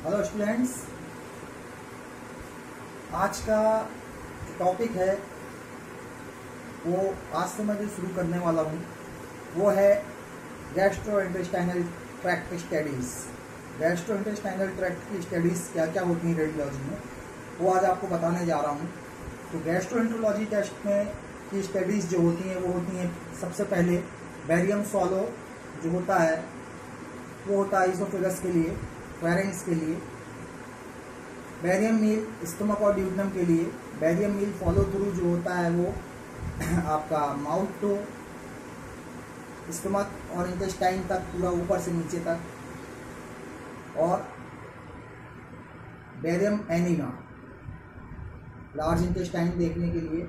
Hello students, आज का topic है वो आज से मैं जो शुरू करने वाला हूँ वो है gastrointestinal tract studies. Gastrointestinal tract की स्टडीज़ क्या क्या होती हैं रेडियोलॉजी में, वो आज आपको बताने जा रहा हूँ। तो गैस्ट्रोएंटरोलॉजी टेस्ट में की स्टडीज़ जो होती हैं वो होती हैं, सबसे पहले बैरियम स्वॉलो जो होता है वो होता है इसोफेगस के लिए, फेरेंक्स के लिए, बैरियम मील स्टमक और ड्यूटनम के लिए, बैरियम मील फॉलो थ्रू जो होता है वो आपका माउथ टू स्टमक और इंटेस्टाइन तक, पूरा ऊपर से नीचे तक, और बैरियम एनिमा लार्ज इंटेस्टाइन देखने के लिए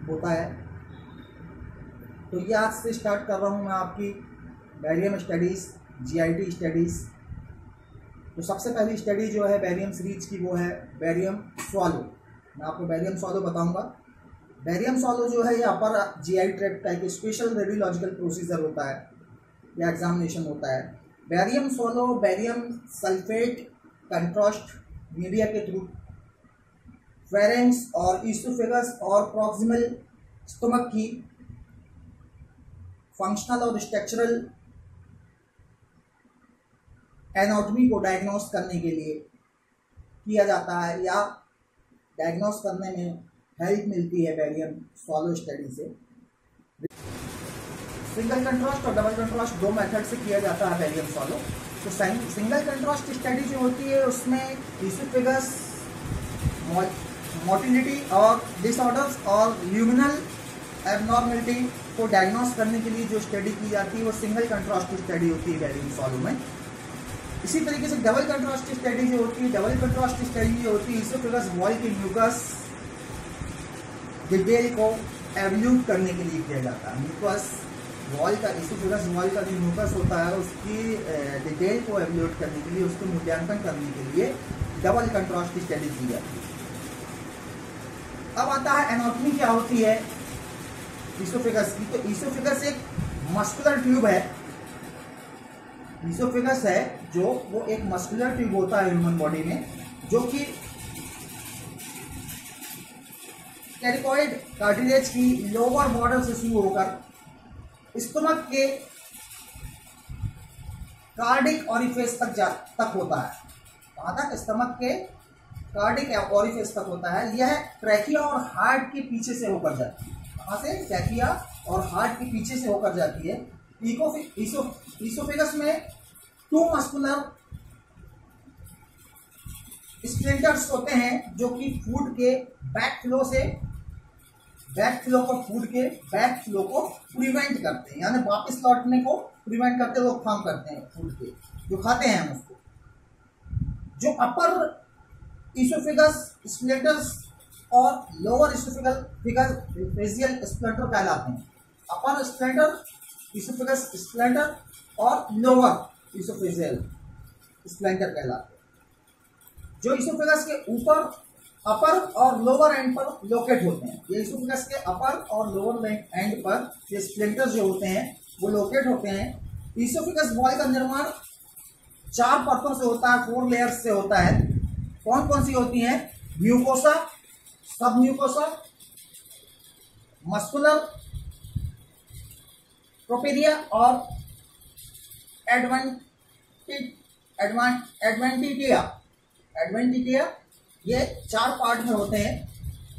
होता है। तो ये आज से स्टार्ट कर रहा हूँ मैं आपकी बैरियम स्टडीज़, जीआईटी स्टडीज़। तो सबसे पहली स्टडी जो है बैरियम सीरीज की वो है बैरियम स्वॉलो। मैं आपको बैरियम स्वॉलो बताऊंगा। बैरियम स्वॉलो जो है ये अपर जीआई ट्रैक्ट का एक स्पेशल रेडियोलॉजिकल प्रोसीजर होता है या एग्जामिनेशन होता है। Barium swallow barium sulphate contrast media के थ्रू फेरेंक्स और ईसोफेगस और प्रॉक्सिमल स्टमक की फंक्शनल और स्ट्रक्चरल एनाटॉमी को डायग्नोस करने के लिए किया जाता है या डायग्नोस करने में हेल्प मिलती है बैरियम स्वॉलो स्टडी से। सिंगल कंट्रास्ट और डबल कंट्रास्ट दो मेथड से किया जाता है बैरियम स्वॉलो। तो सिंगल कंट्रास्ट स्टडी जो होती है उसमें इसोफेगस मोटिलिटी और डिसऑर्डर्स और ल्यूमिनल एबनॉर्मलिटी को डायग्नोस करने के लिए जो स्टडी की जाती है वो सिंगल कंट्रास्ट स्टडी होती है बैरियम स्वॉलो में। इसी तरीके से डबल कंट्रास्ट स्टडी जो होती है, डबल कंट्रास्ट स्टडी जो होती है इसोफेगस वॉल की म्यूकस डिटेल को एवल्यूट करने के लिए किया जाता है। म्यूकस वॉल का, इसोफेगस वॉल का जो म्यूकस होता है उसकी डिटेल को एवल्यूट करने के लिए, उसको मूल्यांकन करने के लिए डबल कंट्रास्ट स्टडी की जाती है। अब आता है एनाटॉमी क्या होती है इसोफेगस की। तो इसोफेगस एक मस्कुलर ट्यूब है। इसोफेगस है जो वो एक मस्कुलर ट्यूब होता है ह्यूमन बॉडी में, जो कि कैरिकॉइड कार्टिलेज की लोअर बॉर्डर से शुरू होकर स्टमक के कार्डिक ऑरिफिस तक होता है। कहाँ तक? स्टमक के कार्डिक ऑरिफिस तक होता है। यह ट्रैकिया और हार्ट के पीछे से होकर जाती है। कहाँ से? ट्रैकिया और हार्ट के पीछे से होकर जाती है। इसोफेगस में टू मस्कुलर स्प्लिंटर्स होते हैं जो कि फूड के बैक फ्लो को प्रिवेंट करते हैं, यानी वापस लौटने को प्रिवेंट करते, रोकथाम करते हैं फूड के जो खाते हैं हम उसको। जो अपर इसोफेगस स्प्लिंटर्स और लोअर इसोफेजियल स्प्लिंटर कहलाते हैं। अपर स्प्लिंटर इसोफेगस स्प्लिंटर और लोअर इसोफेजियल स्प्लिंटर कहलाते हैं, जो इसोफेगस के ऊपर अपर और लोअर एंड पर लोकेट होते हैं। ये इसोफेगस के अपर और लोअर एंड पर ये स्प्लिंटर्स जो होते हैं वो लोकेट होते हैं। इसोफेगस वॉल का निर्माण 4 परतों से होता है, 4 लेयर्स से होता है। कौन कौन सी होती हैं? म्यूकोसा, सब म्यूकोसा, मस्कुलर प्रोपेरिया और एडवेंटिटिया। ये 4 पार्ट में होते हैं।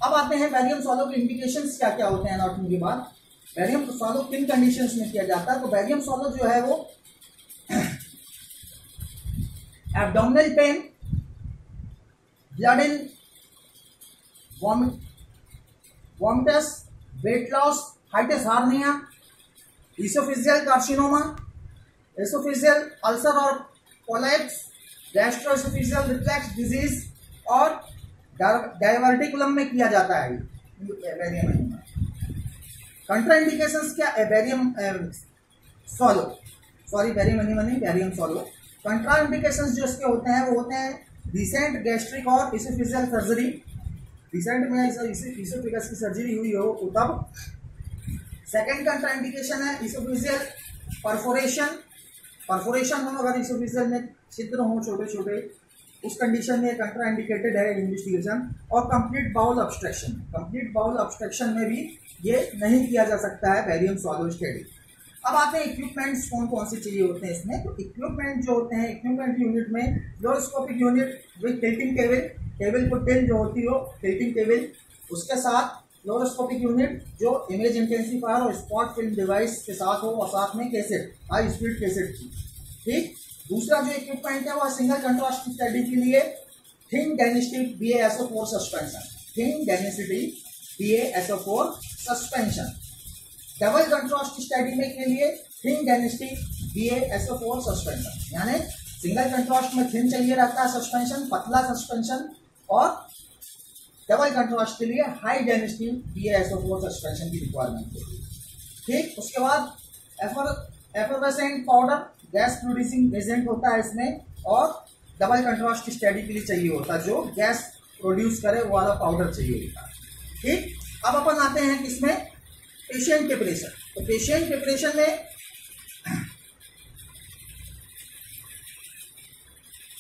अब आते हैं बैरियम स्वॉलो के इंडिकेशंस क्या क्या होते हैं एनाटॉमी के बाद। बैरियम स्वॉलो किन कंडीशंस में किया जाता है? तो बैरियम स्वॉलो जो है वो abdominal pain, blood in vomitus, weight loss, hiatus hernia, oesophageal carcinoma, oesophageal ulcer और पोलैप्स, गैस्ट्रोएसोफेजियल रिफ्लक्स डिजीज और डायवर्टिकुलम में किया जाता है बैरियम एनिमा। कंट्राइंडिकेशंस क्या है barium swallow, sorry barium enema नहीं, बैरियम स्वॉलो। कंट्राइंडिकेशंस जो इसके होते हैं वो होते हैं रिसेंट गैस्ट्रिक और इसोफेजियल सर्जरी। रिसेंट में इसोफेगस की सर्जरी हुई हो तब। सेकेंड कंट्राइंडिकेशन है इसोफेजियल परफोरेशन परफोरेशन हो अगर इसोफेजियल में छिद्र हो छोटे छोटे, उस कंडीशन में कंट्रा इंडिकेटेड है इन्वेस्टिगेशन। और complete bowel obstruction, complete bowel obstruction में भी ये नहीं किया जा सकता है बैरियम सॉल्व स्टडी। अब आते हैं इक्विपमेंट्स कौन कौन से चाहिए होते हैं इसमें। तो इक्विपमेंट जो होते हैं, इक्विपमेंट यूनिट में fluoroscopic unit with tilting table, table को टिल जो होती हो टिल्टिंग टेबल, उसके साथ फ्लोरोस्कोपिक यूनिट जो इमेज इंटेंसिफायर और स्पॉट फिल्म डिवाइस के साथ हो, और साथ में कैसेट, हाई स्पीड कैसेट की। ठीक, दूसरा जो इक्विपमेंट है वो सिंगल कंट्रास्ट स्टडी के लिए thin density BaSO4 suspension, thin density BaSO4 suspension. Double contrast study में के लिए थिन डेंसिटी BaSO4 सस्पेंशन, यानी सिंगल कंट्रास्ट में थिन चाहिए रहता है सस्पेंशन, पतला सस्पेंशन, और डबल कंट्रास्ट के लिए हाई डेंसिटी BaSO4 सस्पेंशन की रिक्वायरमेंट होती है। ठीक, उसके बाद effervescent powder gas producing agent होता है इसमें, और डबल कंट्रास्ट स्टडी के लिए चाहिए होता है जो गैस प्रोड्यूस करे वो वाला पाउडर चाहिए होता है। ठीक, अब अपन आते हैं किसमें, पेशेंट के प्रेशर। तो पेशेंट के प्रेशर में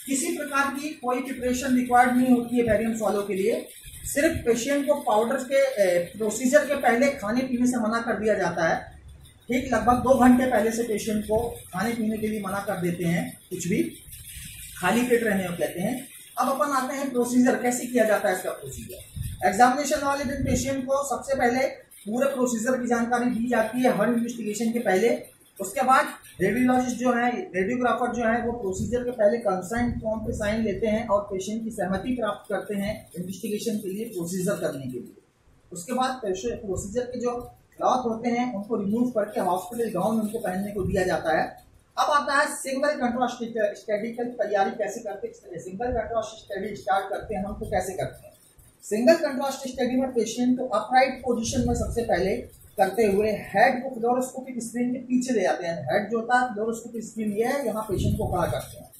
किसी प्रकार की कोई प्रिपरेशन रिक्वायर्ड नहीं होती है बैरियम सॉल्व के लिए। सिर्फ पेशेंट को पाउडर के प्रोसीजर के पहले खाने पीने से मना कर दिया जाता है। ठीक, लगभग 2 घंटे पहले से पेशेंट को खाने पीने के लिए मना कर देते हैं, कुछ भी खाली पेट रहने को कहते हैं। अब अपन आते हैं प्रोसीजर कैसे किया जाता है इसका प्रोसीजर। एग्जामिनेशन वाले दिन पेशेंट को सबसे पहले पूरे प्रोसीजर की जानकारी दी जाती है हर इन्वेस्टिगेशन के पहले। उसके बाद रेडियोलॉजिस्ट जो है, रेडियोग्राफर जो है, वो प्रोसीजर के पहले कंसाइन फॉर्म पे साइन लेते हैं और पेशेंट की सहमति प्राप्त करते हैं इन्वेस्टिगेशन के लिए, प्रोसीजर करने के लिए। उसके बाद प्रोसीजर के जो क्लॉथ होते हैं उनको रिमूव करके हॉस्पिटल गाउन उनको पहनने को दिया जाता है। अब आता है सिंगल कंट्रास्ट स्टडी की तैयारी कैसे करते हैं। सिंगल कंट्रास्ट स्टडी स्टार्ट करते हैं हम तो कैसे करते हैं। सिंगल कंट्रास्ट स्टडी में पेशेंट को अपराइट पोजीशन में सबसे पहले करते हुए हेड को फ्लोरोस्कोपिक स्क्रीन के पीछे ले जाते हैं। हेड जो होता है फ्लोरोस्कोपिक स्क्रीन ये है, यहाँ पेशेंट को खड़ा करते हैं।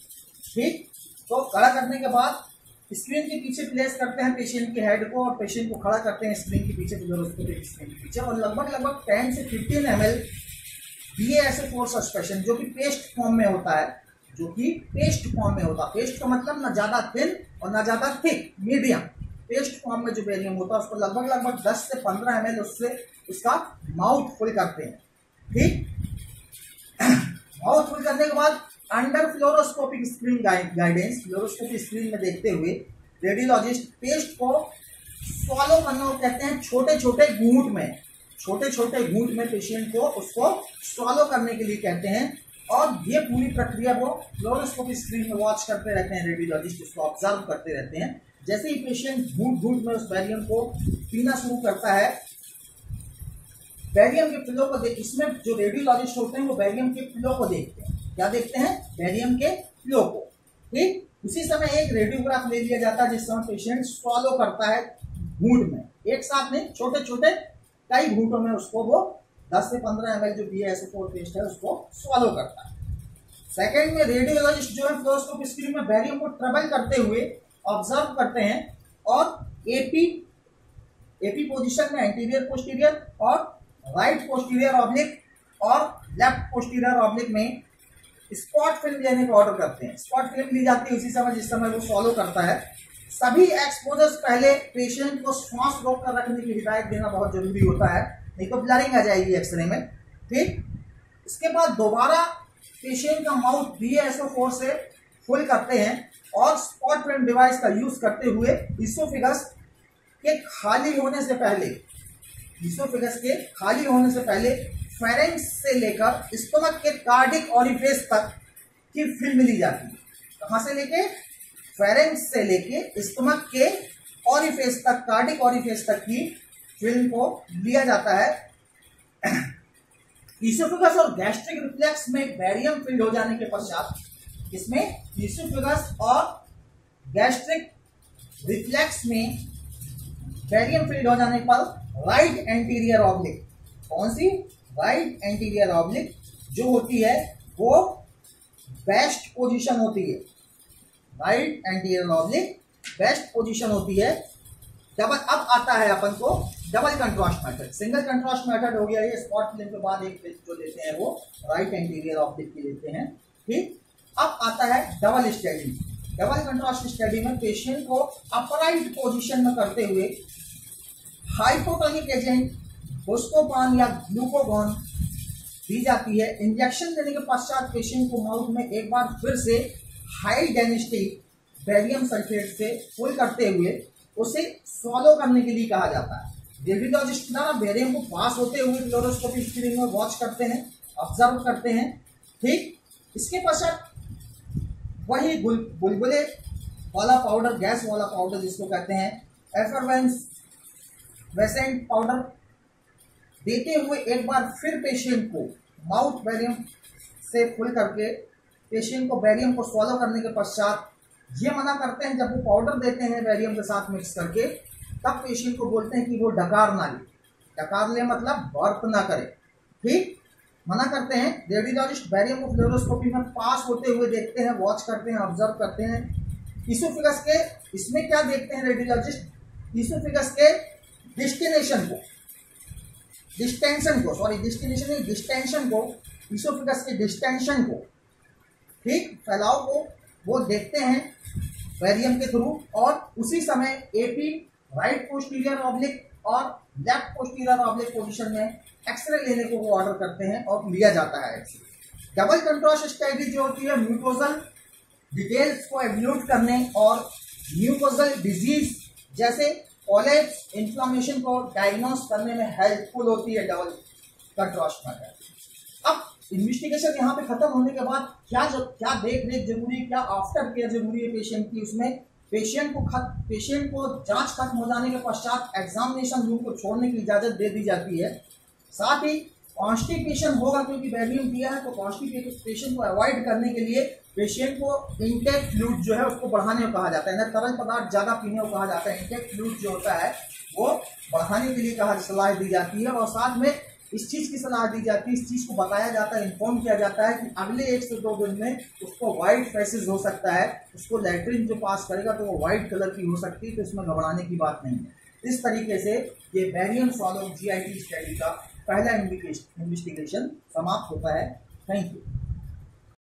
ठीक, तो खड़ा करने के बाद स्क्रीन के पीछे प्लेस करते हैं पेशेंट के हेड को, और पेशेंट को खड़ा करते हैं स्क्रीन के पीछे, फ्लोरोस्कोपिक स्क्रीन के पीछे, और लगभग 10 से 15 ml BaSO4 सस्पेंशन जो कि पेस्ट फॉर्म में होता है, जो कि पेस्ट फॉर्म में होता है। पेस्ट का मतलब ना ज्यादा थिन और ना ज्यादा थिक, मीडियम पेस्ट फॉर्म में जो बैरियम होता है उसको लगभग 10 से 15 ml उससे उसका माउथ फुल करते हैं। ठीक, माउथ फुल करने के बाद under fluoroscopic screen guidance, fluoroscopic screen में देखते हुए रेडियोलॉजिस्ट पेस्ट को स्वॉलो करना को कहते हैं। छोटे छोटे घूंट में, छोटे छोटे घूंट में पेशेंट को उसको स्वॉलो करने के लिए कहते हैं। और ये पूरी प्रक्रिया वो फ्लोरोस्कोपिक स्क्रीन में वॉच करते रहते हैं, रेडियोलॉजिस्ट उसको ऑब्जर्व करते रहते हैं। जैसे ही पेशेंट घूंट घूंट में उस बैरियम को पीना शुरू करता है, बैरियम के फ्लो को देख, इसमें जो रेडियोलॉजिस्ट होते हैं वो बैरियम के फ्लो को देखते हैं। क्या देखते हैं? बैरियम के फ्लो को। ठीक, उसी समय एक रेडियोग्राफ ले लिया जाता है जिस समय पेशेंट स्वॉलो करता है घूंट में, एक साथ नहीं, छोटे छोटे कई घूंटों में उसको वो 10 से 15 ml जो BaSO4 पेस्ट है उसको स्वॉलो करता है। सेकेंड में रेडियोलॉजिस्ट जो है फ्लोरोस्कोपिक स्क्रीन में बैरियम को ट्रबल करते हुए ऑब्जर्व करते हैं, और एपी पोजीशन में एंटीरियर पोस्टीरियर और राइट पोस्टीरियर ऑब्लिक और लेफ्ट पोस्टीरियर ऑब्लिक में स्पॉट फिल्म लेने का ऑर्डर करते हैं। स्पॉट फिल्म ली जाती है उसी समय जिस समय वो फॉलो करता है। सभी एक्सपोजर्स पहले पेशेंट को श्वास रोक कर रखने की हिदायत देना बहुत जरूरी होता है, नहीं तो ब्लरिंग आ जाएगी एक्सरे में। ठीक, इसके बाद दोबारा पेशेंट का माउथ BaSO4 से फुल करते हैं और स्पॉट फिल्म डिवाइस का यूज करते हुए इसोफेगस के खाली होने से पहले फेरेंक्स से लेकर स्टोमक के कार्डिक ऑरिफिस तक की फिल्म ली जाती है। कहां से लेके? फेरेंक्स से लेके स्टोमक के ऑरिफिस तक, कार्डिक ऑरिफिस तक की फिल्म को लिया जाता है। इसोफेगस और गैस्ट्रिक रिफ्लेक्स में बैरियम फिल्ड हो जाने के पश्चात, इसमें इसोफेगस और गैस्ट्रिक रिफ्लेक्स में बैरियम फिल्ड हो जाने पर राइट एंटीरियर ऑब्लिक, कौन सी? राइट एंटीरियर ऑब्लिक जो होती है वो बेस्ट पोजीशन होती है। Right anterior oblique best position होती है। डबल, अब आता है अपन को double contrast method. Single contrast method हो गया ये, स्पॉट फिल्म के बाद एक जो लेते हैं वो राइट एंटीरियर ऑब्लिक की लेते हैं। ठीक। अब आता है double study. Double contrast study में पेशेंट को अपराइट पोजीशन में करते हुए हाइपोटोनिक एजेंट बुस्कोपान या ग्लूकोगॉन दी जाती है। इंजेक्शन देने के पश्चात पेशेंट को माउथ में एक बार फिर से हाई डेंसिटी बेरियम सल्फेट से फुल करते हुए उसे स्वॉलो करने के लिए कहा जाता है। रेडियोलॉजिस्ट द्वारा बेरियम को पास होते हुए फ्लोरोस्कोपी स्क्रीन में वॉच करते हैं, ऑब्जर्व करते हैं, ठीक। इसके पश्चात वही बुलबुले वाला पाउडर, गैस वाला पाउडर जिसको कहते हैं एफरवेसेंट पाउडर देते हुए एक बार फिर पेशेंट को माउथ बेरियम से फुल करके पेशेंट को बेरियम को स्वॉलो करने के पश्चात ये मना करते हैं, जब वो पाउडर देते हैं बेरियम के साथ मिक्स करके, तब पेशेंट को बोलते हैं कि वो डकार ना ले। डकार ले मतलब बर्प ना करे, ठीक, मना करते हैं। रेडियोलॉजिस्ट बेरियम को फ्लोरोस्कोपी में पास होते हुए देखते हैं, वॉच करते हैं, ऑब्जर्व करते हैं। ईसोफेगस के इसमें क्या देखते हैं रेडियोलॉजिस्ट? ईसोफेगस के डिस्टेंशन को ईसोफेगस के डिस्टेंशन को, ठीक, फैलाव को वो देखते हैं बेरियम के थ्रू, और उसी समय एपी राइट पोस्टीरियर ऑब्लिक और लेफ्ट पोस्टीरियर ऑब्लिक पोजीशन में एक्सरे लेने को वो ऑर्डर करते हैं और लिया जाता है एक्सरे। डबल कंट्रास्ट स्टडी जो होती है म्यूकोजल डिटेल्स को एवल्यूट करने और म्यूकोजल डिजीज जैसे पॉलिप्स, इन्फ्लामेशन को डायग्नोस करने में हेल्पफुल होती है डबल कंट्रास्ट मेथड। अब इन्वेस्टिगेशन यहाँ पे खत्म होने के बाद क्या देख रेख जरूरी है, क्या आफ्टर केयर जरूरी है पेशेंट की, उसमें पेशेंट को जांच खत्म हो जाने के पश्चात एग्जामिनेशन रूम को छोड़ने की इजाजत दे दी जाती है। साथ ही कॉन्स्टिपेशन होगा क्योंकि बेरियम दिया है, तो कॉन्स्टिपेशन को अवॉइड करने के लिए पेशेंट को इंटेक फ्लूइड जो है उसको बढ़ाने को कहा जाता है, ना तरल पदार्थ ज्यादा पीने को कहा जाता है। इंटेक फ्लूइड जो होता है वो बढ़ाने के लिए सलाह दी जाती है, और साथ में इस चीज की सलाह दी जाती है, इस चीज को बताया जाता है, इन्फॉर्म किया जाता है कि अगले 1 से 2 दिन में उसको व्हाइट फेसेस हो सकता है, उसको लैट्रिन जो पास करेगा तो वो व्हाइट कलर की हो सकती है, तो इसमें घबराने की बात नहीं है। इस तरीके से ये बेरियम स्वॉलो GIT स्टडी का पहला इन्वेस्टिगेशन समाप्त होता है। Thank you.